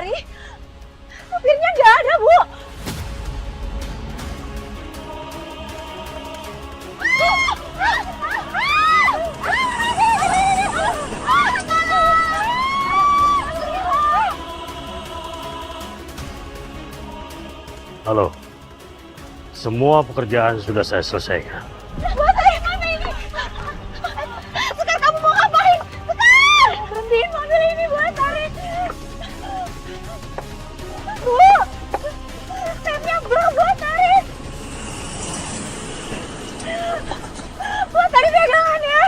Astari? Supirnya nggak ada, Bu. Halo, semua pekerjaan sudah saya selesaikan. Bu Astari, mana ini? Sekar, kamu mau ngapain? Sekar! Berhentiin mobil ini, Bu Astari. Bu! Remnya belum, Bu Astari. Bu Astari, pegangan ya.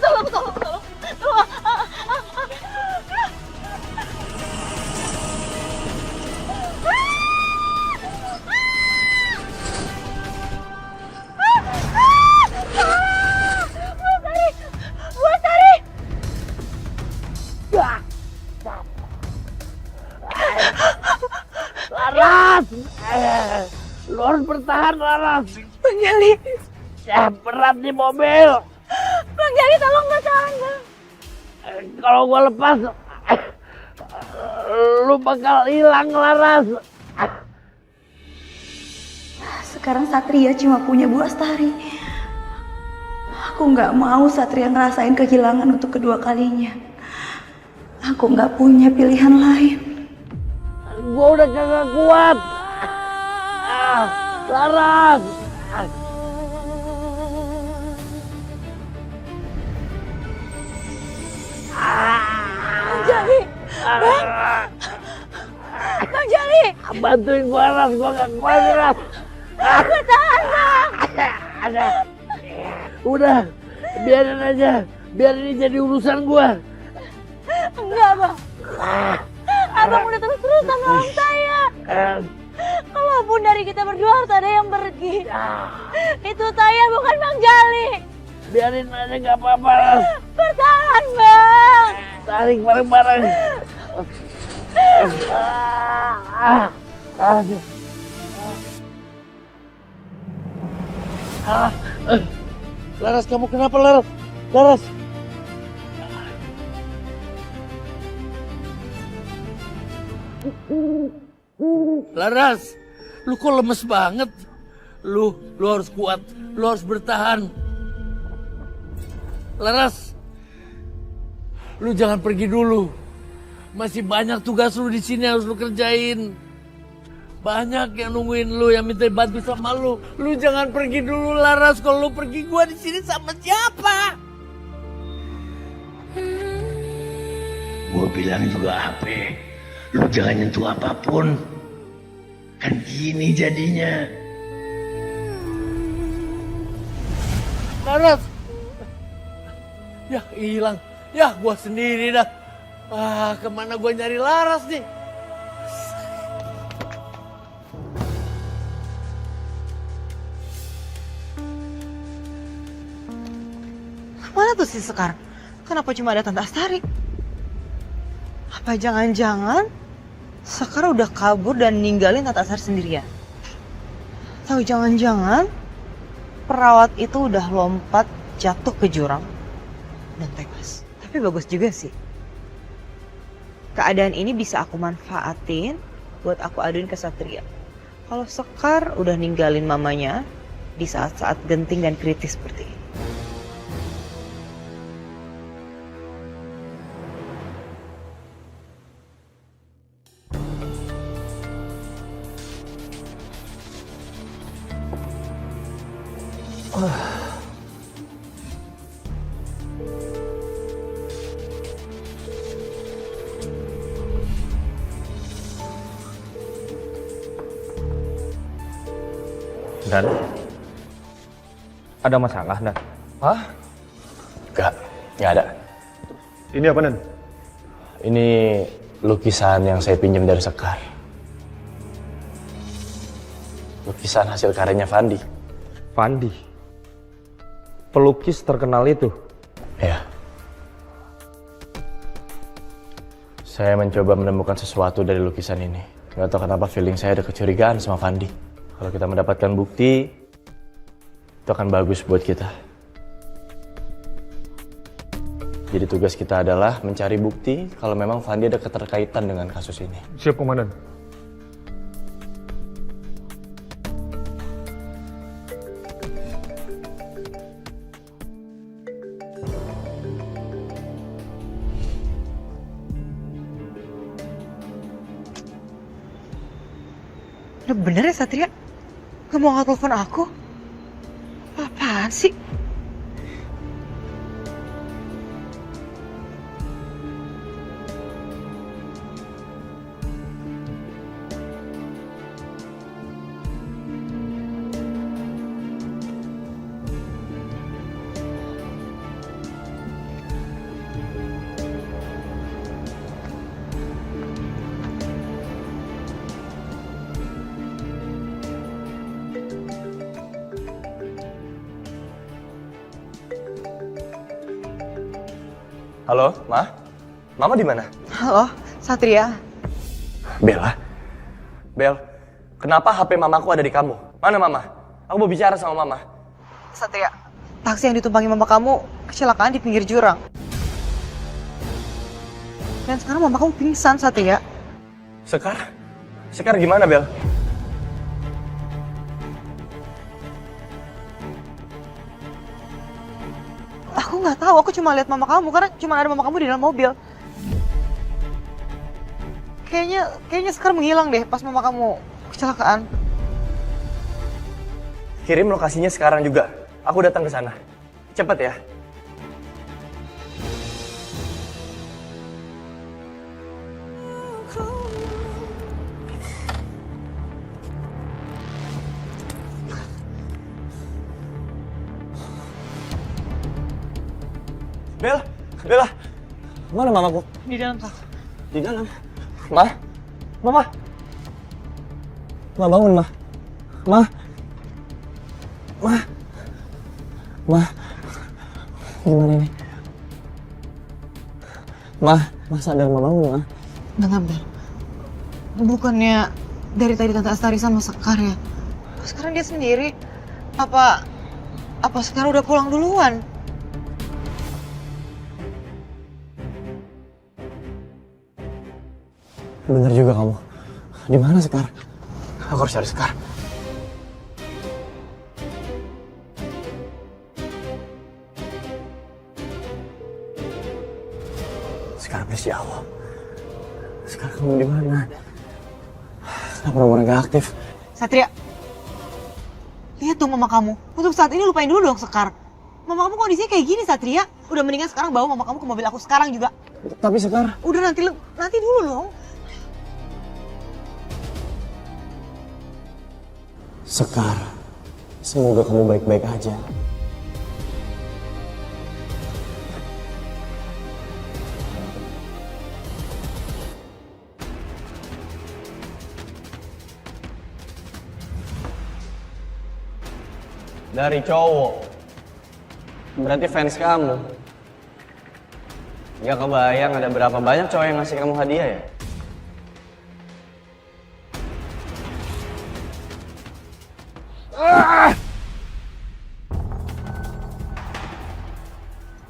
Tolong. Bu Astari! Laras! Lu harus bertahan, Laras. Bang Jali, Berat di mobil. Bang Jali tolong bertahan, Bang. Kalau gua lepas, lu bakal hilang, Laras. Sekarang Satria cuma punya Bu Astari. Aku nggak mau Satria ngerasain kehilangan untuk kedua kalinya. Aku nggak punya pilihan lain. Gua udah kagak kuat. Laras! Bang Jali, Bang Jali, Bantuin gua, Laras. Gua gak kuat, Laras. bertahan, Bang. Udah, biarin aja. Biar ini jadi urusan gua. Enggak, Bang. Abang udah terus-terusan nolong saya. Kalaupun dari kita berdua harus ada yang pergi. Itu saya, bukan Bang Jali. Biarin aja, gak apa-apa, Laras. Bertahan, Bang. Tarik bareng-bareng. Laras, kamu kenapa, Laras? Laras. Laras, lu kok lemes banget? Lu harus kuat, lu harus bertahan. Laras, lu jangan pergi dulu. Masih banyak tugas lu di sini harus lu kerjain. Banyak yang nungguin lu, yang minta bantu sama lu. Lu jangan pergi dulu, Laras. Kalau lu pergi, gua di sini sama siapa? Gua bilang juga apa? Lu jangan nyentuh apapun. Kan gini jadinya. Laras. Ya, hilang. Ya, gua sendiri dah. Kemana gua nyari Laras nih? Mana tuh si Sekar? Kenapa cuma ada Tante Astari? Apa jangan-jangan Sekar udah kabur dan ninggalin Tante Astari sendirian? Tahu jangan-jangan perawat itu udah lompat jatuh ke jurang dan tewas. Tapi bagus juga sih. Keadaan ini bisa aku manfaatin buat aku aduin ke Satria. Kalau Sekar udah ninggalin mamanya di saat-saat genting dan kritis seperti ini. Dan ada masalah, Dan? Hah? Nggak ada. Ini apa, Dan? Ini lukisan yang saya pinjam dari Sekar. Lukisan hasil karyanya Fandi. Fandi. Pelukis terkenal itu. Ya. Saya mencoba menemukan sesuatu dari lukisan ini. Nggak tahu kenapa feeling saya ada kecurigaan sama Fandi. Kalau kita mendapatkan bukti, itu akan bagus buat kita. Jadi tugas kita adalah mencari bukti kalau memang Fandi ada keterkaitan dengan kasus ini. Siap, Komandan. Udah bener ya Satria? Gak mau angkat telepon aku? Apaan sih? Halo, Ma? Mama di mana? Halo, Satria. Bella? Bel, kenapa HP mamaku ada di kamu? Mana Mama? Aku mau bicara sama Mama. Satria, taksi yang ditumpangi mama kamu kecelakaan di pinggir jurang. Dan sekarang mama kamu pingsan, Satria. Sekar? Sekar gimana, Bel? Aku nggak tahu, aku cuma lihat mama kamu karena cuma ada mama kamu di dalam mobil. Kayaknya sekarang menghilang deh pas mama kamu kecelakaan. Kirim lokasinya sekarang juga. Aku datang ke sana. Cepet ya. Bella, Bella, mana mamaku? Di dalam kak. Di dalam. Ma, Mama, Ma bangun Ma, Ma, Ma, Ma, gimana ini? Ma sadar Ma bangun Ma. Bentar, Bel. Bukannya dari tadi Tante Astari sama Sekar ya? Sekarang dia sendiri. Apa Sekar udah pulang duluan? Bener juga kamu. Di mana Sekar? Aku harus cari Sekar. Sekar, please ya Allah. Sekar, kamu di mana? Kenapa nomornya gak aktif? Satria, lihat tuh mama kamu. Untuk saat ini lupain dulu dong Sekar. Mama kamu kondisinya kayak gini Satria. Udah mendingan sekarang bawa mama kamu ke mobil aku sekarang juga. Tapi Sekar... Udah nanti dulu dong. Sekar, semoga kamu baik-baik aja. Dari cowok. Berarti fans kamu. Gak kebayang ada berapa banyak cowok yang ngasih kamu hadiah ya?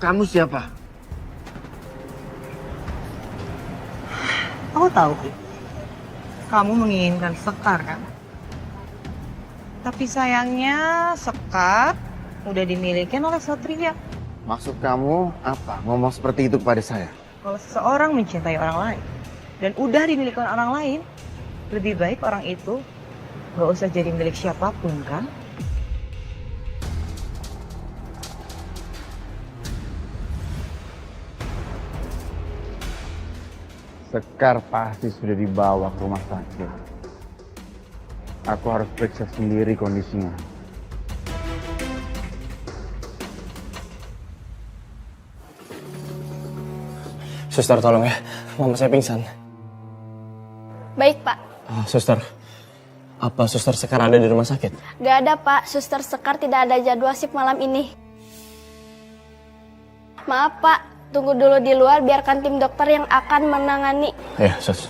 Kamu siapa? Aku tahu. Kamu menginginkan Sekar kan? Tapi sayangnya Sekar udah dimiliki oleh Satria. Maksud kamu apa? Ngomong seperti itu kepada saya? Kalau seseorang mencintai orang lain dan udah dimiliki oleh orang lain, lebih baik orang itu gak usah jadi milik siapapun kan? Sekar pasti sudah dibawa ke rumah sakit. Aku harus periksa sendiri kondisinya. Suster, tolong ya. Mama saya pingsan. Baik, Pak. Suster, apa Suster Sekar ada di rumah sakit? Gak ada, Pak. Suster Sekar tidak ada jadwal shift malam ini. Maaf, Pak. Tunggu dulu di luar, biarkan tim dokter yang akan menangani. Ya, Sus.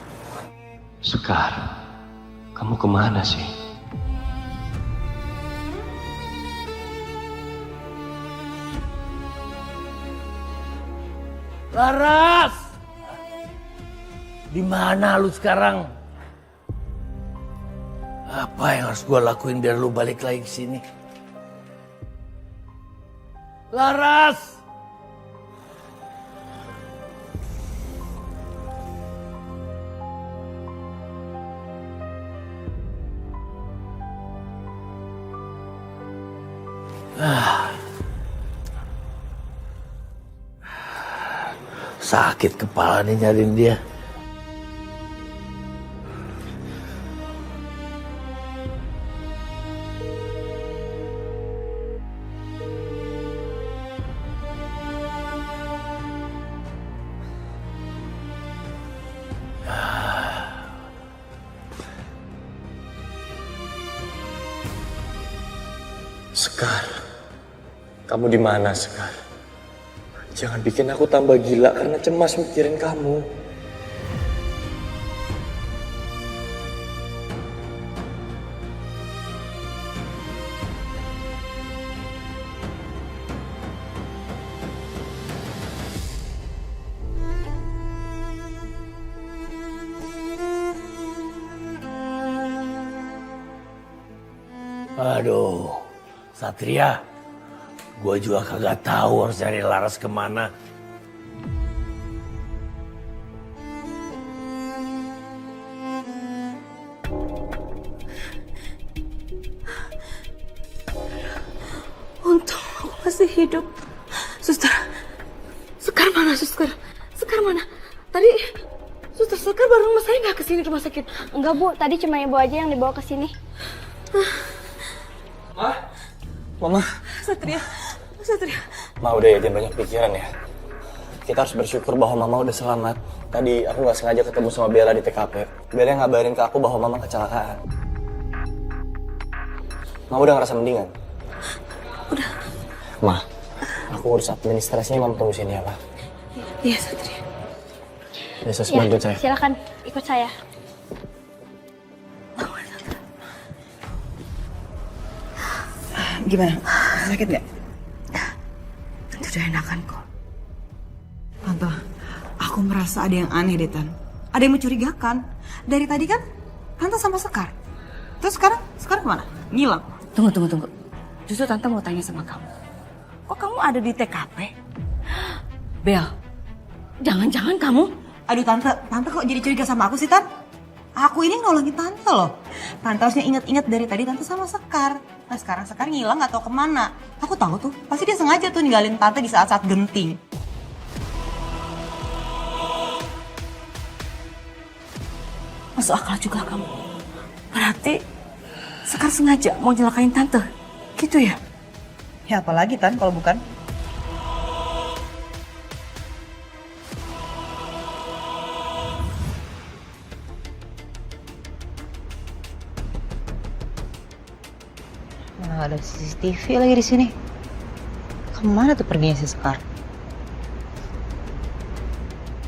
Sekar, kamu kemana sih? Laras! Di mana lu sekarang? Apa yang harus gue lakuin biar lu balik lagi ke sini? Laras! Sakit kepala nih nyariin dia. Sekar, kamu di mana Sekar? Jangan bikin aku tambah gila karena cemas mikirin kamu. Aduh, Satria. Gue juga kagak tahu harus cari Laras kemana. Untung aku masih hidup. Suster, Sekar mana suster? Sekar mana? Tadi suster Sekar bareng sama saya nggak kesini rumah sakit? Enggak Bu, tadi cuma ibu aja yang dibawa ke sini. Mama. Satria. Ma udah ya, jangan banyak pikiran ya. Kita harus bersyukur bahwa Mama udah selamat. Tadi aku gak sengaja ketemu sama Bella di TKP. Bella ngabarin ke aku bahwa Mama kecelakaan. Ma udah ngerasa mendingan? Udah. Ma, aku urus administrasinya, Mama tunggu sini ya, Pak. Iya Satria. Yesus bantu saya. Silakan ikut saya. Gimana? Sakit nggak? Udah enakan kok. Tante, aku merasa ada yang aneh deh, Tan. Ada yang mencurigakan. Dari tadi kan Tante sama Sekar. Terus sekarang kemana? Ngilang. Tunggu. Justru Tante mau tanya sama kamu. Kok kamu ada di TKP? Bel, jangan-jangan kamu... Aduh Tante kok jadi curiga sama aku sih, Tan? Aku ini nolongin Tante loh. Tante harusnya ingat-ingat dari tadi Tante sama Sekar. Nah sekarang Sekar ngilang gak tahu kemana. Aku tahu tuh, pasti dia sengaja tuh ninggalin Tante di saat-saat genting. Masuk akal juga kamu. Berarti Sekar sengaja mau nyelakain Tante. Gitu ya? Ya apalagi Tan kalau bukan. Nah, ada CCTV lagi di sini. Kemana tuh perginya si Sekar?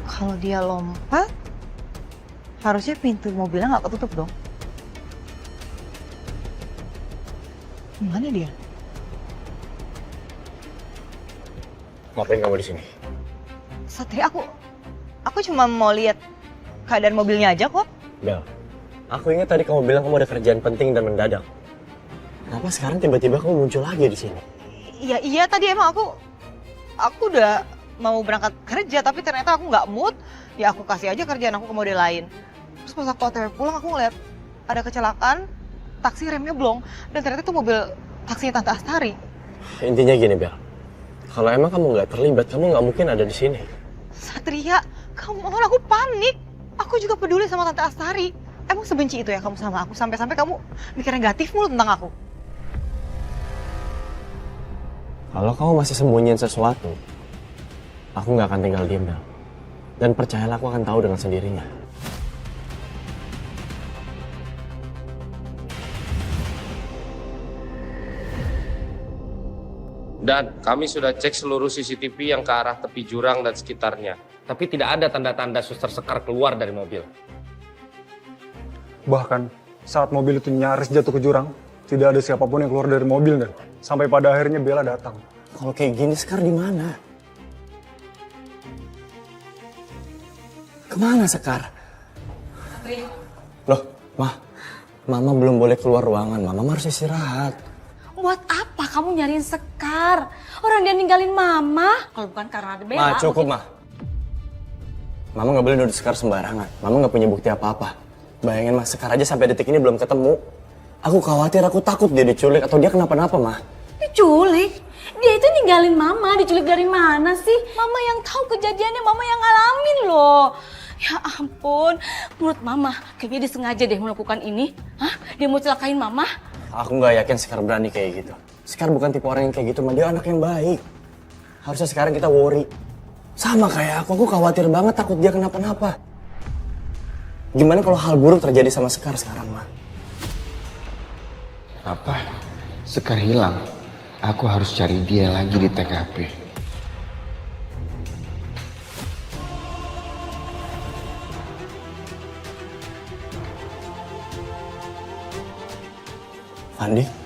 Kalau dia lompat, harusnya pintu mobilnya nggak ketutup dong. Mana dia? Ngapain kamu di sini? Satria, aku cuma mau lihat keadaan mobilnya aja kok. Bel, aku ingat tadi kamu bilang kamu ada kerjaan penting dan mendadak. Kenapa sekarang tiba-tiba kamu muncul lagi di sini? Iya tadi emang aku udah mau berangkat kerja tapi ternyata aku nggak mood. Ya aku kasih aja kerjaan aku ke model lain. Terus pas aku OTW pulang aku ngeliat ada kecelakaan, taksi remnya blong dan ternyata itu mobil taksinya Tante Astari. Intinya gini Bel, kalau emang kamu nggak terlibat, kamu nggak mungkin ada di sini. Satria, kamu mohon, aku panik. Aku juga peduli sama Tante Astari. Emang sebenci itu ya kamu sama aku sampai-sampai kamu mikir negatif mulu tentang aku? Kalau kamu masih sembunyiin sesuatu, aku nggak akan tinggal diam, Bel. Dan percayalah aku akan tahu dengan sendirinya. Dan kami sudah cek seluruh CCTV yang ke arah tepi jurang dan sekitarnya. Tapi tidak ada tanda-tanda Suster Sekar keluar dari mobil. Bahkan saat mobil itu nyaris jatuh ke jurang, tidak ada siapapun yang keluar dari mobil, dan sampai pada akhirnya Bella datang. Kalau kayak gini Sekar di mana? Kemana Sekar? Loh, Mama belum boleh keluar ruangan. Mama harus istirahat. Buat apa kamu nyariin Sekar? Orang dia ninggalin Mama. Kalau bukan karena ada Bella. Cukup, Mama nggak boleh nuduh Sekar sembarangan. Mama nggak punya bukti apa-apa. Bayangin, Sekar aja sampai detik ini belum ketemu. Aku khawatir, aku takut dia diculik atau dia kenapa-napa, Diculik? Dia itu ninggalin Mama. Diculik dari mana sih? Mama yang tahu kejadiannya, Mama yang ngalamin loh. Ya ampun, menurut Mama kayaknya dia sengaja deh melakukan ini. Hah? Dia mau celakain Mama? Aku nggak yakin Sekar berani kayak gitu. Sekar bukan tipe orang yang kayak gitu, Dia anak yang baik. Harusnya sekarang kita worry. Sama kayak aku khawatir banget takut dia kenapa-napa. Gimana kalau hal buruk terjadi sama Sekar sekarang, Apa? Sekar hilang. Aku harus cari dia lagi di TKP. Andi?